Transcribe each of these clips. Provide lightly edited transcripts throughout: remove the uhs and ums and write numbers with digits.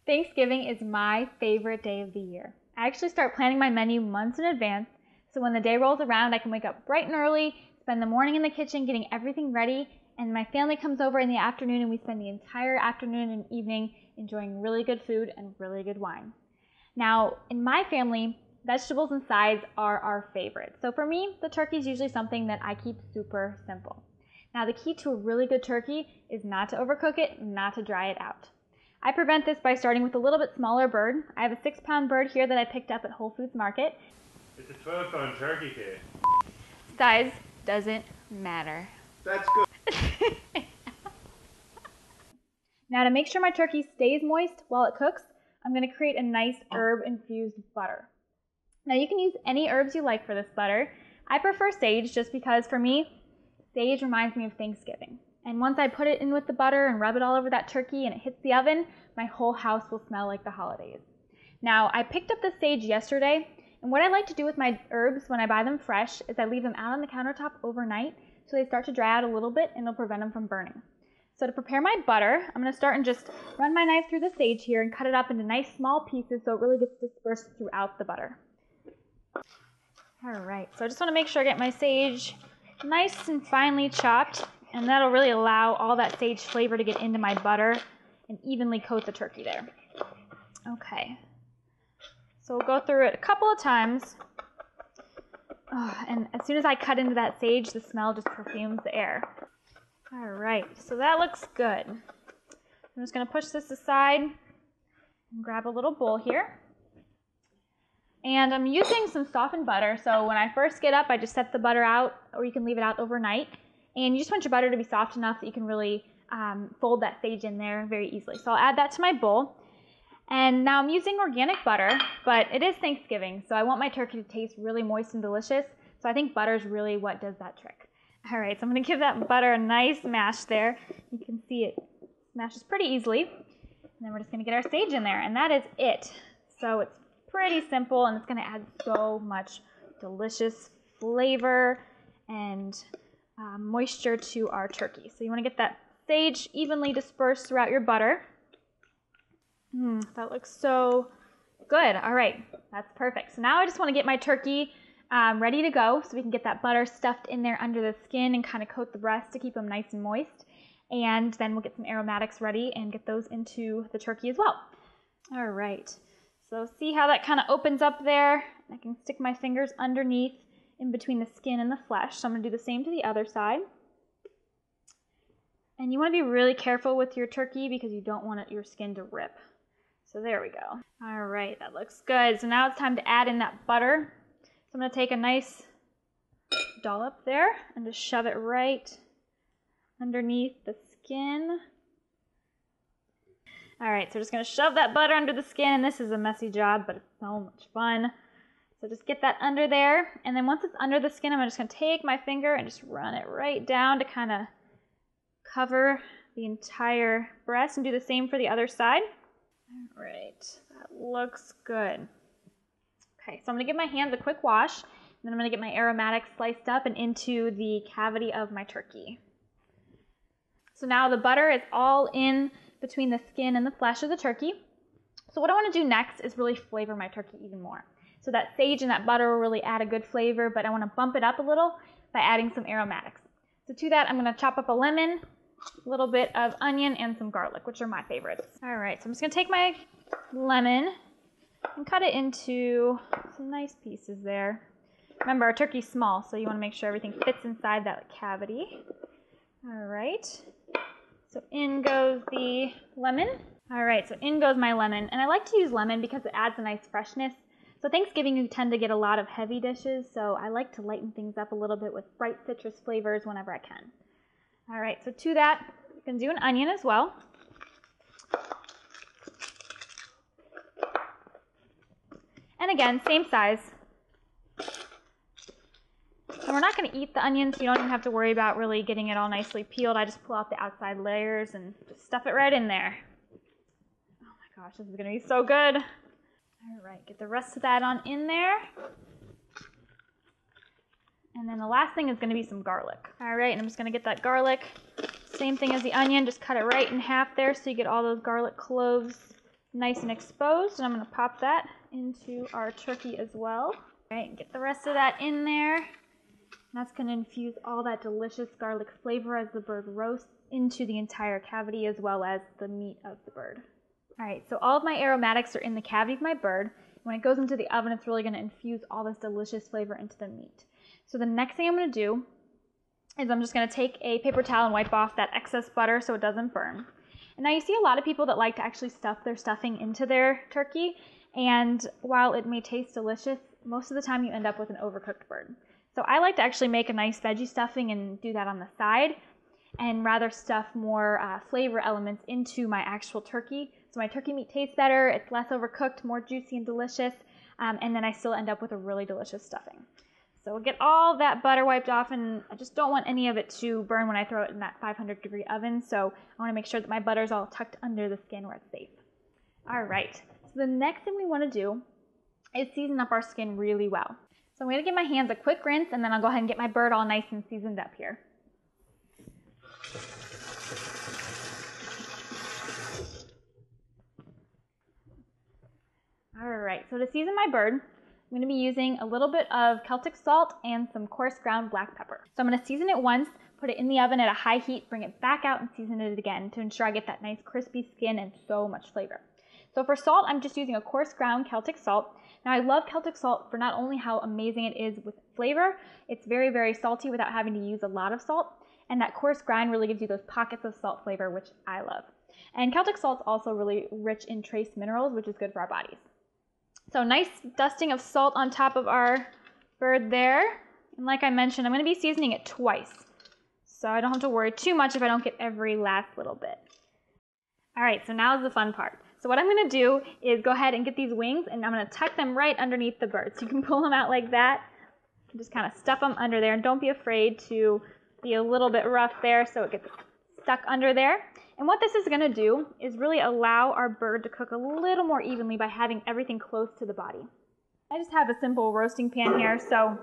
Thanksgiving is my favorite day of the year. I actually start planning my menu months in advance, so when the day rolls around, I can wake up bright and early, spend the morning in the kitchen getting everything ready, and my family comes over in the afternoon and we spend the entire afternoon and evening enjoying really good food and really good wine. Now, in my family, vegetables and sides are our favorite. So for me, the turkey is usually something that I keep super simple. Now, the key to a really good turkey is not to overcook it, not to dry it out. I prevent this by starting with a little bit smaller bird. I have a 6-pound bird here that I picked up at Whole Foods Market. It's a 12-pound turkey, Kate. Size doesn't matter. That's good. Now, to make sure my turkey stays moist while it cooks, I'm going to create a nice herb-infused butter. Now, you can use any herbs you like for this butter. I prefer sage just because, for me, sage reminds me of Thanksgiving. And once I put it in with the butter and rub it all over that turkey and it hits the oven, my whole house will smell like the holidays. Now, I picked up the sage yesterday, and what I like to do with my herbs when I buy them fresh is I leave them out on the countertop overnight so they start to dry out a little bit and it'll prevent them from burning. So to prepare my butter, I'm going to start and just run my knife through the sage here and cut it up into nice small pieces so it really gets dispersed throughout the butter. All right, so I just want to make sure I get my sage nice and finely chopped, and that'll really allow all that sage flavor to get into my butter and evenly coat the turkey there. Okay, so we'll go through it a couple of times. Oh, and as soon as I cut into that sage, the smell just perfumes the air. All right, so that looks good. I'm just going to push this aside and grab a little bowl here. And I'm using some softened butter, so when I first get up, I just set the butter out, or you can leave it out overnight. And you just want your butter to be soft enough that you can really fold that sage in there very easily. So I'll add that to my bowl. And now I'm using organic butter, but it is Thanksgiving, so I want my turkey to taste really moist and delicious. So I think butter is really what does that trick. All right, so I'm going to give that butter a nice mash there. You can see it smashes pretty easily. And then we're just going to get our sage in there, and that is it. So it's pretty simple, and it's going to add so much delicious flavor and moisture to our turkey. So you want to get that sage evenly dispersed throughout your butter. That looks so good. All right, that's perfect. So now I just want to get my turkey ready to go so we can get that butter stuffed in there under the skin and kind of coat the breast to keep them nice and moist. And then we'll get some aromatics ready and get those into the turkey as well. All right, so see how that kind of opens up there? I can stick my fingers underneath in between the skin and the flesh. So I'm going to do the same to the other side. And you want to be really careful with your turkey because you don't want your skin to rip. So there we go. All right, that looks good. So now it's time to add in that butter. So I'm going to take a nice dollop there and just shove it right underneath the skin. All right, so we're just going to shove that butter under the skin, and this is a messy job, but it's so much fun. So just get that under there, and then once it's under the skin, I'm just going to take my finger and just run it right down to kind of cover the entire breast, and do the same for the other side. All right, that looks good. Okay, so I'm going to give my hands a quick wash, and then I'm going to get my aromatics sliced up and into the cavity of my turkey. So now the butter is all in between the skin and the flesh of the turkey. So what I want to do next is really flavor my turkey even more. So that sage and that butter will really add a good flavor, but I want to bump it up a little by adding some aromatics. So to that, I'm going to chop up a lemon, a little bit of onion, and some garlic, which are my favorites. All right, so I'm just going to take my lemon and cut it into some nice pieces there. Remember, our turkey's small, so you want to make sure everything fits inside that cavity. All right, so in goes the lemon. All right, so in goes my lemon, and I like to use lemon because it adds a nice freshness. So Thanksgiving, you tend to get a lot of heavy dishes, so I like to lighten things up a little bit with bright citrus flavors whenever I can. All right, so to that, you can do an onion as well. And again, same size. And we're not going to eat the onion, so you don't even have to worry about really getting it all nicely peeled. I just pull out the outside layers and just stuff it right in there. Oh my gosh, this is going to be so good. All right, get the rest of that on in there. And then the last thing is going to be some garlic. All right, and I'm just going to get that garlic. Same thing as the onion, just cut it right in half there so you get all those garlic cloves nice and exposed, and I'm going to pop that into our turkey as well. All right, get the rest of that in there. That's going to infuse all that delicious garlic flavor as the bird roasts into the entire cavity as well as the meat of the bird. All right, so all of my aromatics are in the cavity of my bird. When it goes into the oven, it's really going to infuse all this delicious flavor into the meat. So the next thing I'm going to do is I'm just going to take a paper towel and wipe off that excess butter so it doesn't burn. And now you see a lot of people that like to actually stuff their stuffing into their turkey, and while it may taste delicious, most of the time you end up with an overcooked bird. So I like to actually make a nice veggie stuffing and do that on the side, and rather stuff more flavor elements into my actual turkey. So my turkey meat tastes better, it's less overcooked, more juicy and delicious, and then I still end up with a really delicious stuffing. So we'll get all that butter wiped off, and I just don't want any of it to burn when I throw it in that 500-degree oven, so I want to make sure that my butter's all tucked under the skin where it's safe. All right, so the next thing we want to do is season up our skin really well. So I'm going to give my hands a quick rinse, and then I'll go ahead and get my bird all nice and seasoned up here. All right, so to season my bird, I'm going to be using a little bit of Celtic salt and some coarse ground black pepper. So I'm going to season it once, put it in the oven at a high heat, bring it back out and season it again to ensure I get that nice crispy skin and so much flavor. So for salt, I'm just using a coarse ground Celtic salt. Now I love Celtic salt for not only how amazing it is with flavor, it's very, very salty without having to use a lot of salt. And that coarse grind really gives you those pockets of salt flavor, which I love. And Celtic salt's also really rich in trace minerals, which is good for our bodies. So nice dusting of salt on top of our bird there. And like I mentioned, I'm going to be seasoning it twice. So I don't have to worry too much if I don't get every last little bit. All right, so now is the fun part. So what I'm going to do is go ahead and get these wings, and I'm going to tuck them right underneath the bird. So you can pull them out like that. Just kind of stuff them under there, and don't be afraid to be a little bit rough there so it gets stuck under there. And what this is going to do is really allow our bird to cook a little more evenly by having everything close to the body. I just have a simple roasting pan here, so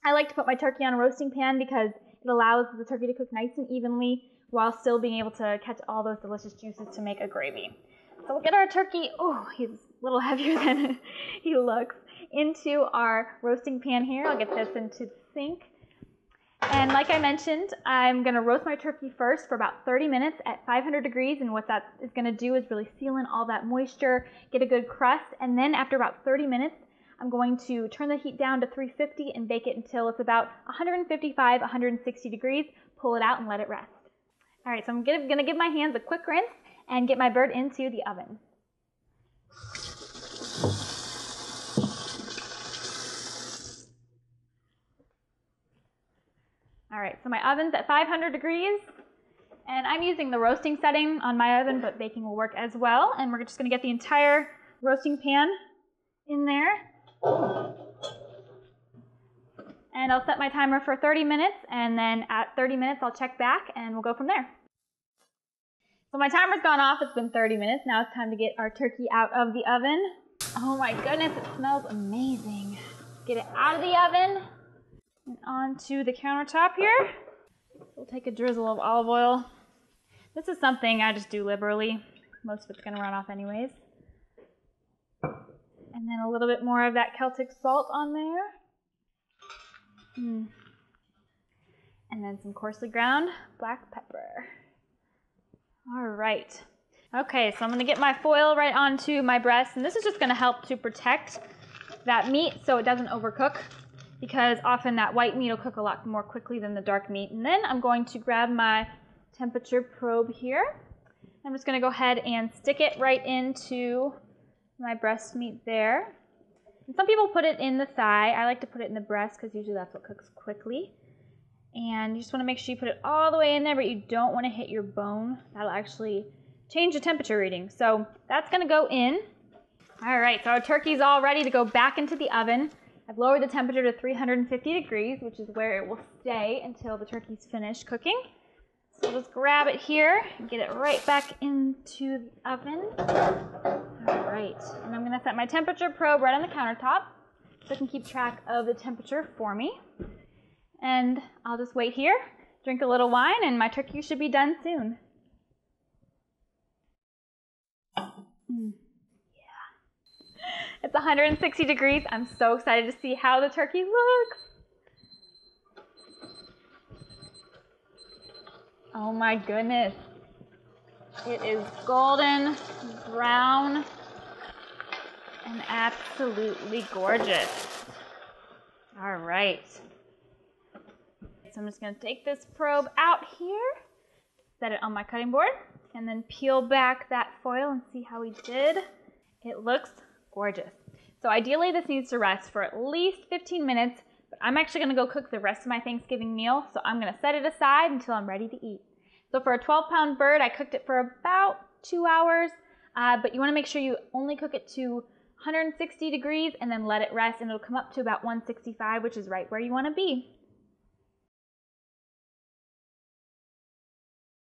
I like to put my turkey on a roasting pan because it allows the turkey to cook nice and evenly while still being able to catch all those delicious juices to make a gravy. So we'll get our turkey, oh, he's a little heavier than he looks, into our roasting pan here. I'll get this into the sink. And like I mentioned, I'm going to roast my turkey first for about 30 minutes at 500 degrees. And what that is going to do is really seal in all that moisture, get a good crust. And then after about 30 minutes, I'm going to turn the heat down to 350 and bake it until it's about 155, 160 degrees. Pull it out and let it rest. All right, so I'm going to give my hands a quick rinse and get my bird into the oven. All right, so my oven's at 500 degrees, and I'm using the roasting setting on my oven, but baking will work as well. And we're just going to get the entire roasting pan in there. And I'll set my timer for 30 minutes, and then at 30 minutes I'll check back and we'll go from there. So my timer's gone off, it's been 30 minutes. Now it's time to get our turkey out of the oven. Oh my goodness, it smells amazing. Get it out of the oven. And onto the countertop here. We'll take a drizzle of olive oil. This is something I just do liberally. Most of it's going to run off anyways. And then a little bit more of that Celtic salt on there. And then some coarsely ground black pepper. All right. Okay, so I'm going to get my foil right onto my breast. And this is just going to help to protect that meat so it doesn't overcook, because often that white meat will cook a lot more quickly than the dark meat. And then I'm going to grab my temperature probe here. I'm just going to go ahead and stick it right into my breast meat there. And some people put it in the thigh. I like to put it in the breast because usually that's what cooks quickly. And you just want to make sure you put it all the way in there, but you don't want to hit your bone. That'll actually change the temperature reading. So that's going to go in. All right, so our turkey's all ready to go back into the oven. I've lowered the temperature to 350 degrees, which is where it will stay until the turkey's finished cooking. So just grab it here and get it right back into the oven. All right, and I'm gonna set my temperature probe right on the countertop so it can keep track of the temperature for me. And I'll just wait here, drink a little wine, and my turkey should be done soon. It's 160 degrees. I'm so excited to see how the turkey looks. Oh my goodness. It is golden, brown, and absolutely gorgeous. All right. So I'm just gonna take this probe out here, set it on my cutting board, and then peel back that foil and see how we did. It looks gorgeous. So ideally this needs to rest for at least 15 minutes, but I'm actually gonna go cook the rest of my Thanksgiving meal, so I'm gonna set it aside until I'm ready to eat. So for a 12-pound bird, I cooked it for about 2 hours, but you wanna make sure you only cook it to 160 degrees and then let it rest, and it'll come up to about 165, which is right where you wanna be.